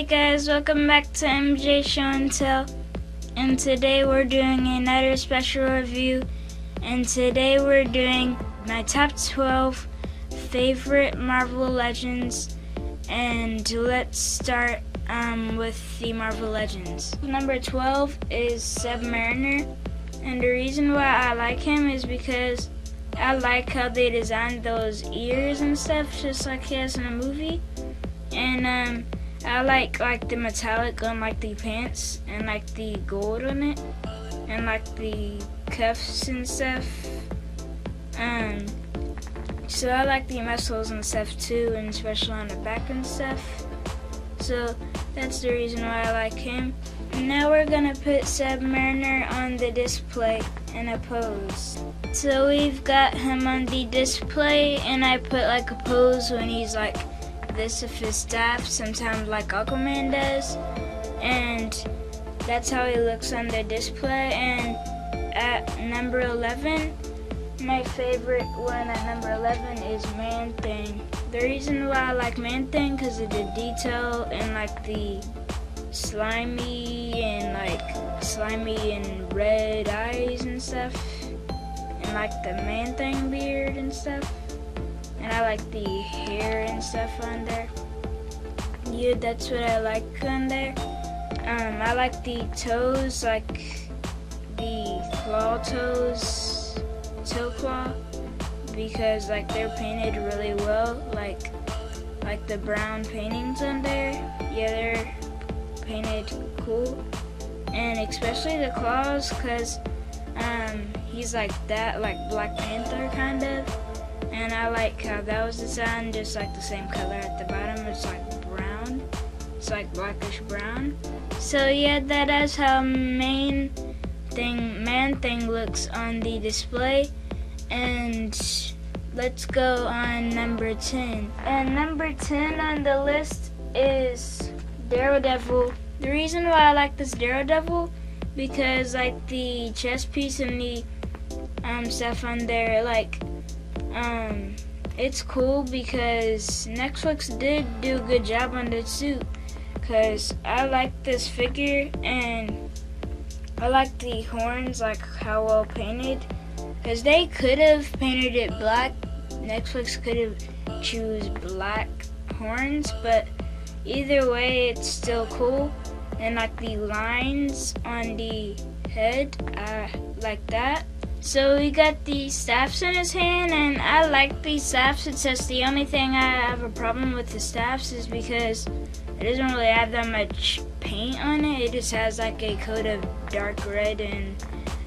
Hey guys, welcome back to MJ Show and Tell, and today we're doing another special review, and today we're doing my top 12 favorite Marvel Legends, and let's start with the Marvel Legends. Number 12 is Submariner, and the reason why I like him is because I like how they designed those ears and stuff, just like he has in the movie, and I like the metallic on like the pants and like the gold on it and like the cuffs and stuff. So I like the muscles and stuff too, and especially on the back and stuff. So that's the reason why I like him. Now we're gonna put Submariner on the display in a pose. So we've got him on the display, and I put like a pose when he's like this with his staff, sometimes like Aquaman does, and that's how he looks on the display. And at number 11, my favorite one at number 11 is Man-Thing. The reason why I like Man-Thing because of the detail and like the slimy and red eyes and stuff, and like the Man-Thing beard and stuff. And I like the hair and stuff on there. Yeah, that's what I like on there. I like the toes, like the claw toes, toe claw, because like they're painted really well, like the brown paintings on there. Yeah, they're painted cool, and especially the claws, cause he's like that, like Black Panther kind of. And I like how that was designed, just like the same color at the bottom. It's like brown. It's like blackish brown. So yeah, that is how Man-Thing looks on the display. And let's go on number 10. And number 10 on the list is Daredevil. The reason why I like this Daredevil, because like the chest piece and the stuff on there, like it's cool because Netflix did do a good job on the suit, because I like this figure, and I like the horns, like how well painted, because they could have painted it black. Netflix could have choose black horns, but either way it's still cool. And like the lines on the head, I like that. So we got the staffs in his hand, and I like these staffs. It's just the only thing I have a problem with the staffs is because it doesn't really have that much paint on it. It just has like a coat of dark red and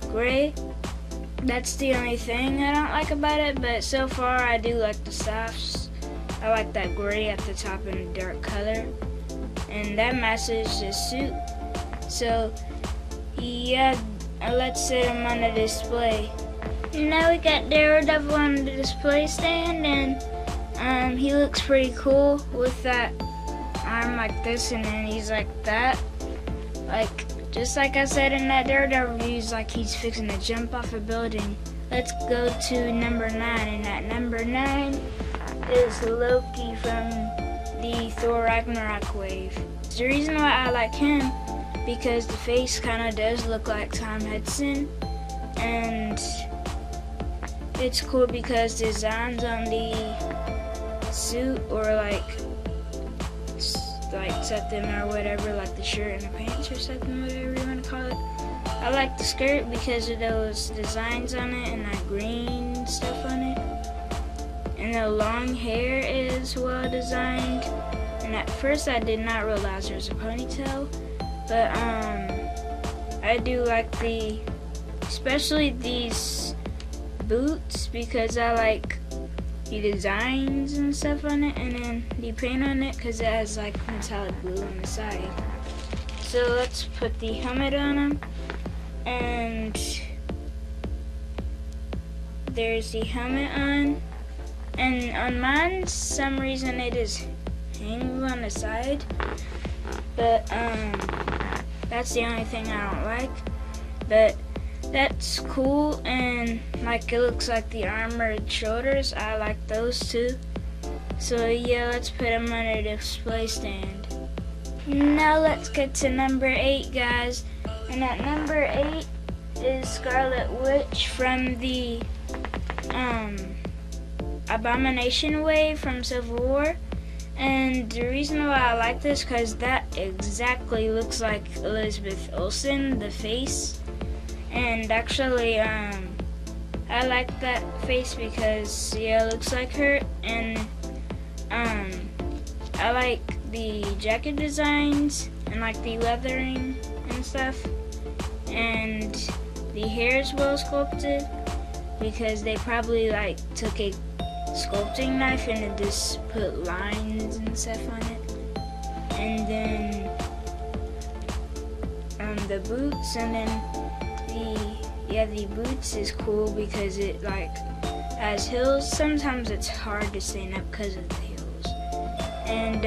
gray. That's the only thing I don't like about it, but so far I do like the staffs. I like that gray at the top and the dark color, and that matches the suit. So yeah, let's set him on the display. Now we got Daredevil on the display stand, and he looks pretty cool with that arm like this, and then he's like that. Like, just like I said in that Daredevil review, he's like he's fixing to jump off a building. Let's go to number 9, and at number 9 is Loki from the Thor Ragnarok wave. The reason why I like him, because the face kind of does look like Tom Hiddleston, and it's cool because designs on the suit, or like something or whatever, like the shirt and the pants or something, whatever you want to call it. I like the skirt because of those designs on it and that green stuff on it, and the long hair is well designed. And at first I did not realize there was a ponytail, but I do like especially these boots, because I like the designs and stuff on it, and then the paint on it because it has like metallic blue on the side. So let's put the helmet on him, and there's the helmet on, and on mine some reason it is hanging on the side, but that's the only thing I don't like, but that's cool. And like it looks like the armored shoulders, I like those too. So yeah, let's put them on a display stand. Now let's get to number 8, guys. And at number 8 is Scarlet Witch from the Abomination wave from Civil War. And the reason why I like this, because that exactly looks like Elizabeth Olsen, the face. And actually, I like that face because, yeah, it looks like her. And I like the jacket designs and like the leathering and stuff. And the hair is well sculpted because they probably like took a sculpting knife and then just put lines and stuff on it. And then the boots, and then the boots is cool because it like has heels. Sometimes it's hard to stand up because of the heels. And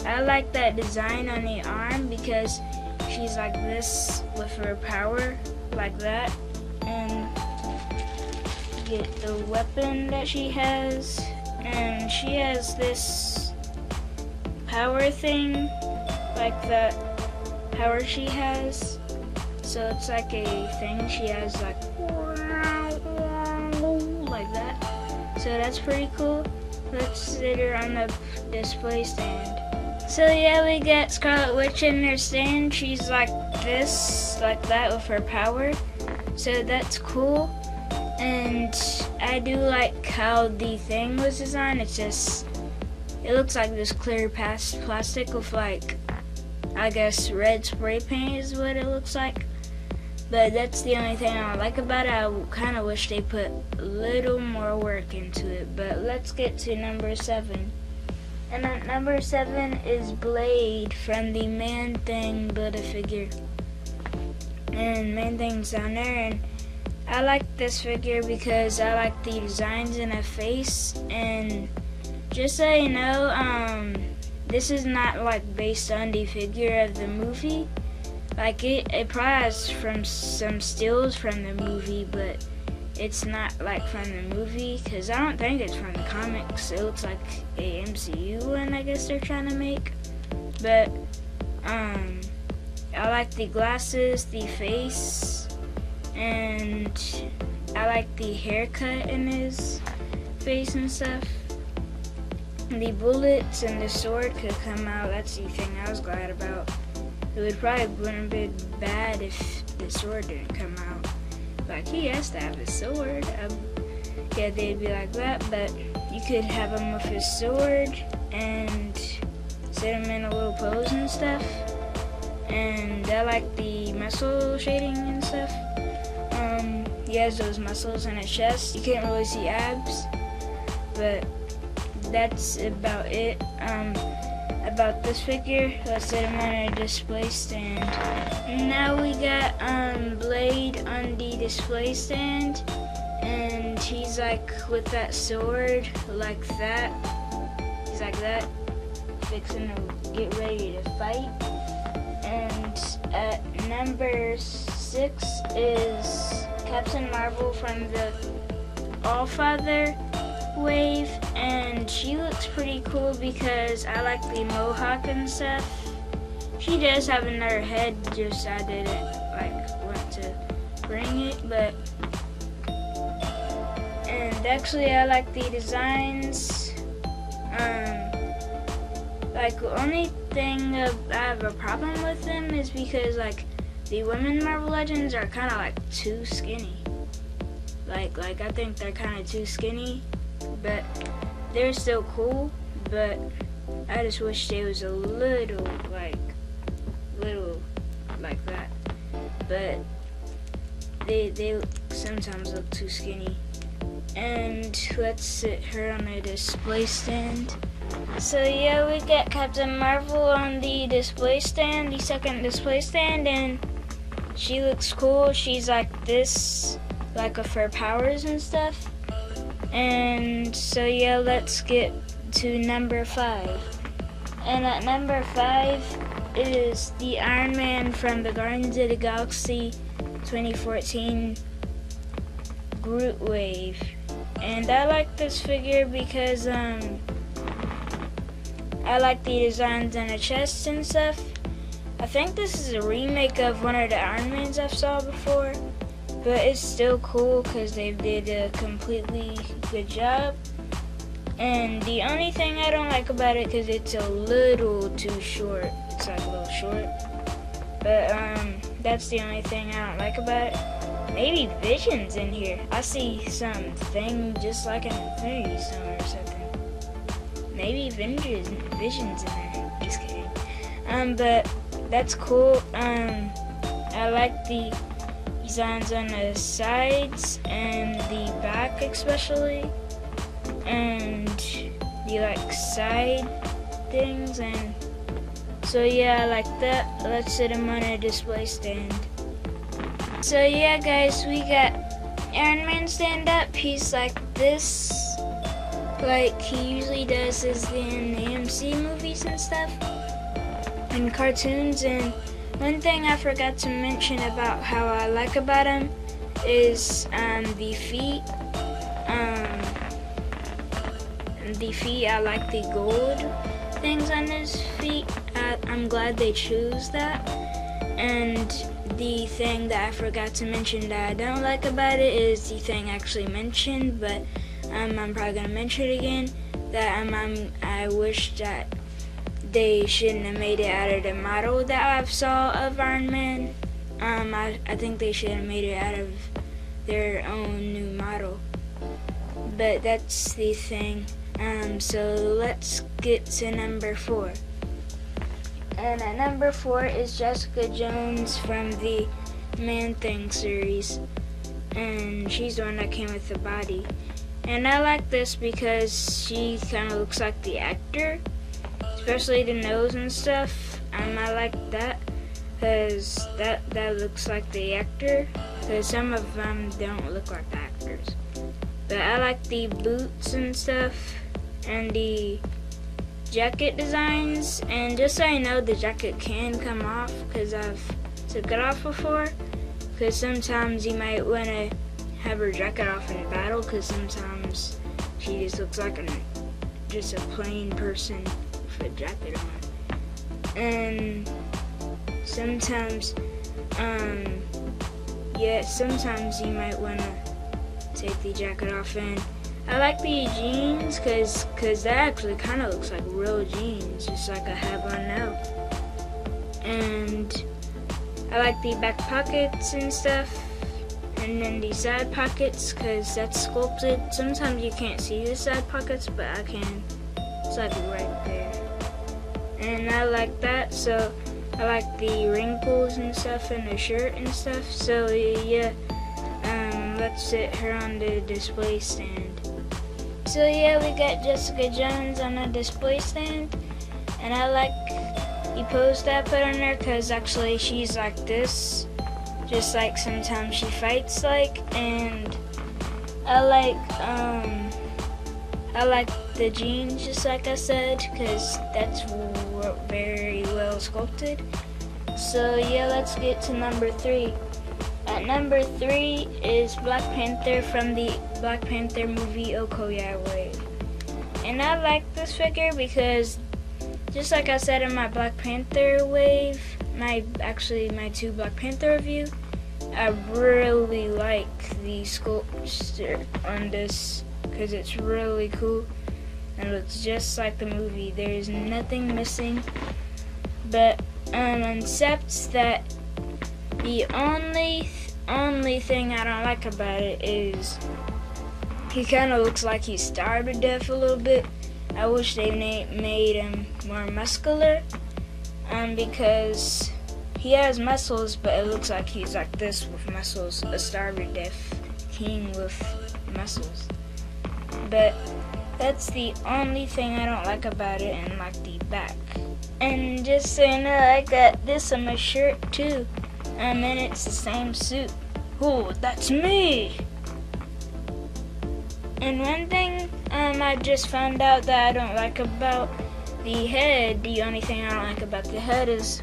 I like that design on the arm because she's like this with her power, like that. And get the weapon that she has, and she has this power thing, like that power she has. So it's like a thing she has, like that. So that's pretty cool. Let's sit her on the display stand. So yeah, we got Scarlet Witch in her stand. She's like this, like that with her power. So that's cool. And I do like how the thing was designed. It's just, it looks like this clear plastic with like, I guess red spray paint is what it looks like. But that's the only thing I like about it. I kind of wish they put a little more work into it. But let's get to number 7. And at number 7 is Blade from the Man Thing Build-A-Figure. And Man Thing's down there, and I like this figure because I like the designs in her face. And just so you know, this is not like based on the figure of the movie. Like it probably has from some stills from the movie, but it's not like from the movie because I don't think it's from the comics. It looks like a MCU one, I guess they're trying to make. But I like the glasses, the face, and I like the haircut in his face and stuff. The bullets and the sword could come out. That's the thing I was glad about. It would probably wouldn't have been bad if the sword didn't come out. Like, he has to have his sword. Yeah, they'd be like that, but you could have him with his sword and set him in a little pose and stuff. And I like the muscle shading and stuff. He has those muscles in his chest. You can't really see abs, but that's about it. About this figure. Let's set him on a display stand. Now we got Blade on the display stand, and he's like with that sword like that. He's like that, fixing to get ready to fight. And at number 6 is Captain Marvel from the All-Father wave, and she looks pretty cool because I like the mohawk and stuff. She does have another head, just I didn't like want to bring it, but and actually I like the designs. Like the only thing I have a problem with them is because like the women Marvel Legends are kind of like too skinny. Like I think they're kind of too skinny. But they're still cool, but I just wish they was a little like that. But they sometimes look too skinny. And let's sit her on a display stand. So yeah, we got Captain Marvel on the display stand, the second display stand, and she looks cool. She's like this, like with her powers and stuff. And so yeah, let's get to number 5. And at number 5 is the Iron Man from the Guardians of the Galaxy 2014 Groot wave. And I like this figure because I like the designs on the chest and stuff. I think this is a remake of one of the Iron Mans I've saw before, but it's still cool because they did a completely good job. And the only thing I don't like about it, because it's a little too short, it's like a little short, but that's the only thing I don't like about it. Maybe Vision's in here. I see something just like an Infinity Stone or something. Maybe Vision's in there. Just kidding. But that's cool. I like the designs on the sides and the back especially, and the like side things, and so yeah, I like that. Let's set him on a display stand. So yeah guys, we got Iron Man stand up. He's like this, like he usually does in the MC movies and stuff and cartoons. And one thing I forgot to mention about how I like about him is the feet. The feet, I like the gold things on his feet. I'm glad they choose that. And the thing that I forgot to mention that I don't like about it is the thing I actually mentioned, but I'm probably gonna mention it again. That I wish that they shouldn't have made it out of the model that I've saw of Iron Man. I think they should have made it out of their own new model. But that's the thing. So let's get to number 4. And at number 4 is Jessica Jones from the Man-Thing series. And she's the one that came with the body. And I like this because she kind of looks like the actor, especially the nose and stuff. I like that because that looks like the actor, because some of them don't look like the actors. But I like the boots and stuff and the jacket designs. And just so you know, the jacket can come off because I've took it off before, because sometimes you might want to have her jacket off in battle, because sometimes she just looks like just a plain person with a jacket on. And sometimes sometimes you might want to take the jacket off. And I like the jeans because that actually kind of looks like real jeans, just like I have on now. And I like the back pockets and stuff, and then the side pockets because that's sculpted. Sometimes you can't see the side pockets, but I can. It's like right there. And I like that. So I like the wrinkles and stuff in the shirt and stuff. So yeah, let's set her on the display stand. So yeah, we got Jessica Jones on a display stand, and I like the pose that I put on her because actually she's like this, just like sometimes she fights like. And I like the jeans, just like I said, because that's very well sculpted. So yeah, let's get to number 3. At number 3 is Black Panther from the Black Panther movie Okoye Wave. And I like this figure because, just like I said in my Black Panther wave, my 2 Black Panther review, I really like the sculpture on this because it's really cool and looks just like the movie. There's nothing missing, but except that the only thing I don't like about it is he kind of looks like he's starved to death a little bit. I wish they made him more muscular, because he has muscles, but it looks like he's like this with muscles, a starved to death king with muscles. But that's the only thing I don't like about it, and like the back. And just so you know, I got this on my shirt too, and it's the same suit. Oh, that's me! And one thing I just found out that I don't like about the head, the only thing I don't like about the head is,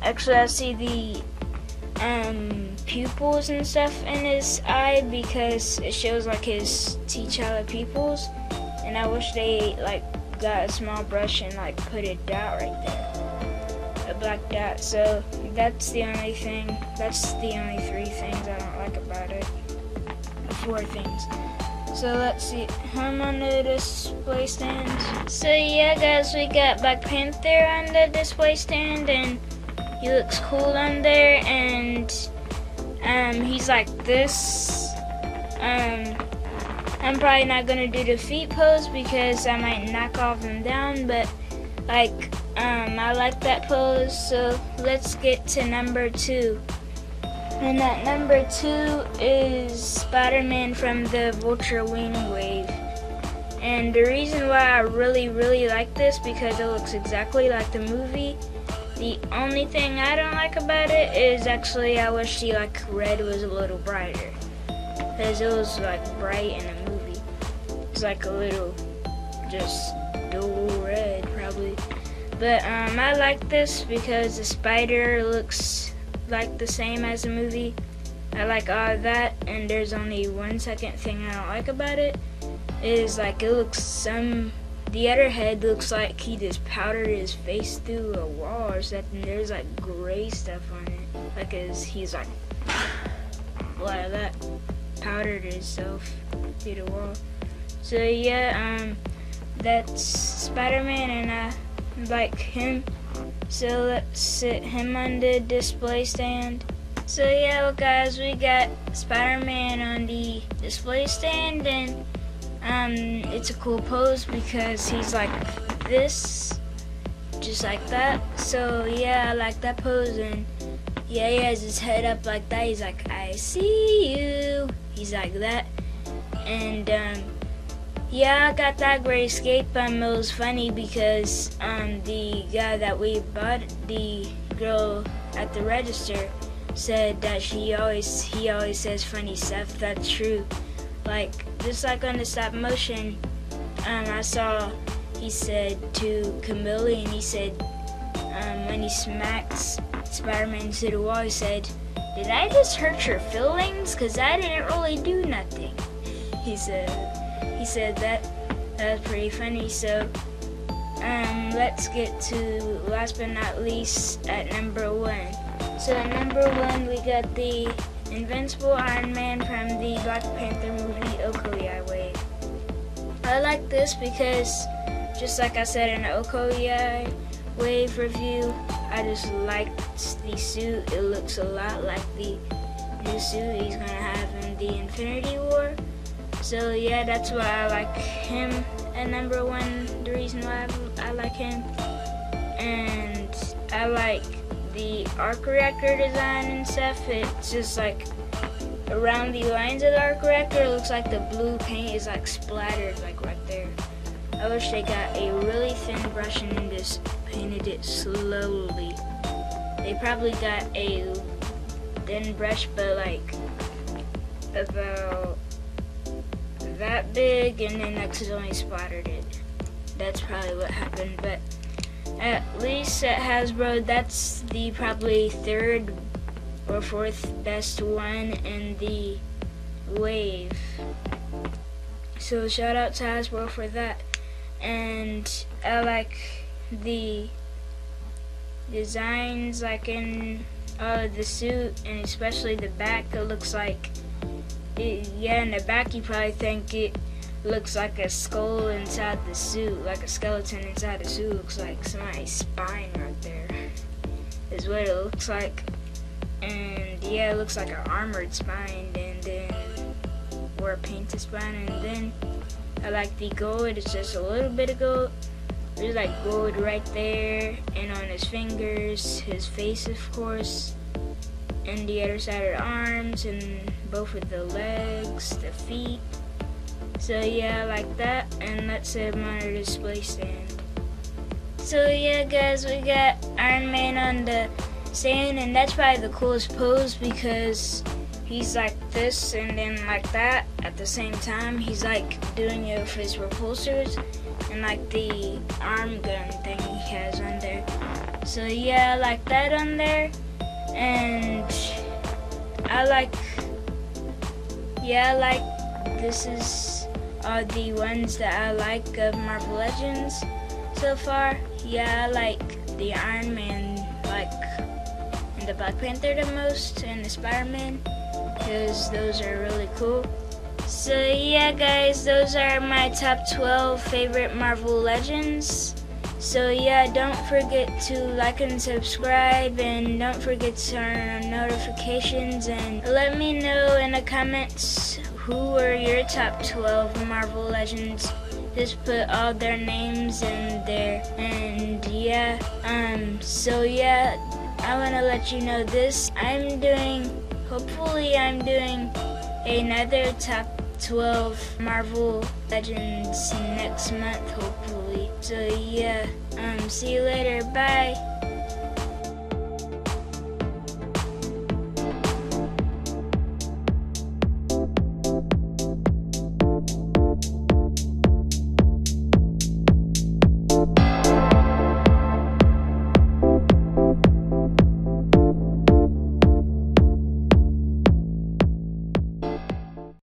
actually I see the pupils and stuff in his eye, because it shows like his T'Challa pupils, and I wish they like got a small brush and like put a dot right there, a black dot. So that's the only thing. That's the only 3 things I don't like about it. 4 things. So let's see. I'm on the display stand. So yeah, guys, we got Black Panther on the display stand, and he looks cool on there, and he's like this. I'm probably not gonna do the feet pose because I might knock all of them down, but like I like that pose. So let's get to number 2. And that number 2 is Spider-Man from the Vulture Wing Wave. And the reason why I really like this, because it looks exactly like the movie. The only thing I don't like about it is actually I wish the like red was a little brighter, because it was like bright in the movie. It's like a little just dull red probably. But I like this because the spider looks like the same as the movie. I like all of that, and there's only 1 second thing I don't like about it is like it looks the other head looks like he just powdered his face through a wall or something. There's like gray stuff on it, like he's like a lot of that powdered himself through the wall. So yeah, that's Spider-Man, and I like him. So let's sit him on the display stand. So yeah, well, guys, we got Spider-Man on the display stand, and it's a cool pose because he's like this, just like that. So yeah, I like that pose, and yeah, he has his head up like that. He's like, I see you. He's like that, and yeah, I got that Great Escape. It was funny because the guy that we bought, the girl at the register, said that he always says funny stuff. That's true. Like just like on the stop motion, I saw he said to Camille, and he said when he smacks Spider-Man to the wall, he said, "Did I just hurt your feelings? 'Cause I didn't really do nothing." He said that. That was pretty funny. So let's get to last but not least at number 1. So at number 1 we got the Invincible Iron Man from the Black Panther movie Okoye Wave. I like this because just like I said in the Okoye Wave review, I just liked the suit. It looks a lot like the new suit he's gonna have in the Infinity War. So yeah, that's why I like him at number 1, the reason why I like him. And I like the arc reactor design and stuff. It's just like around the lines of the arc reactor, it looks like the blue paint is like splattered like right there. I wish they got a really thin brush and just painted it slowly. They probably got a thin brush, but like about that big, and then accidentally splattered it. That's probably what happened. But at least at Hasbro, that's the probably 3rd or 4th best one in the wave. So shout out to Hasbro for that. And I like the designs like in the suit, and especially the back. It looks like yeah, in the back you probably think it looks like a skull inside the suit, like a skeleton inside the suit. Looks like somebody's spine right there is what it looks like. And yeah, it looks like an armored spine, and then or a painted spine. And then I like the gold. It's just a little bit of gold. There's like gold right there, and on his fingers, his face of course, and the other side of the arms, and both of the legs, the feet. So yeah, I like that, and let's set him on a display stand. So yeah, guys, we got Iron Man on the stand, and that's probably the coolest pose because he's like this and then like that at the same time. He's like doing it with his repulsors and like the arm gun thing he has on there. So yeah, I like that on there, and I like this is are the ones that I like of Marvel Legends so far. Yeah, I like the Iron Man, and the Black Panther the most, and the Spider-Man, because those are really cool. So yeah guys, those are my top 12 favorite Marvel Legends. So yeah, don't forget to like and subscribe, and don't forget to turn on notifications, and let me know in the comments who are your top 12 Marvel Legends. Just put all their names in there, and yeah, so yeah, I want to let you know this. Hopefully I'm doing another top 12 Marvel Legends next month, hopefully. So yeah, see you later, bye.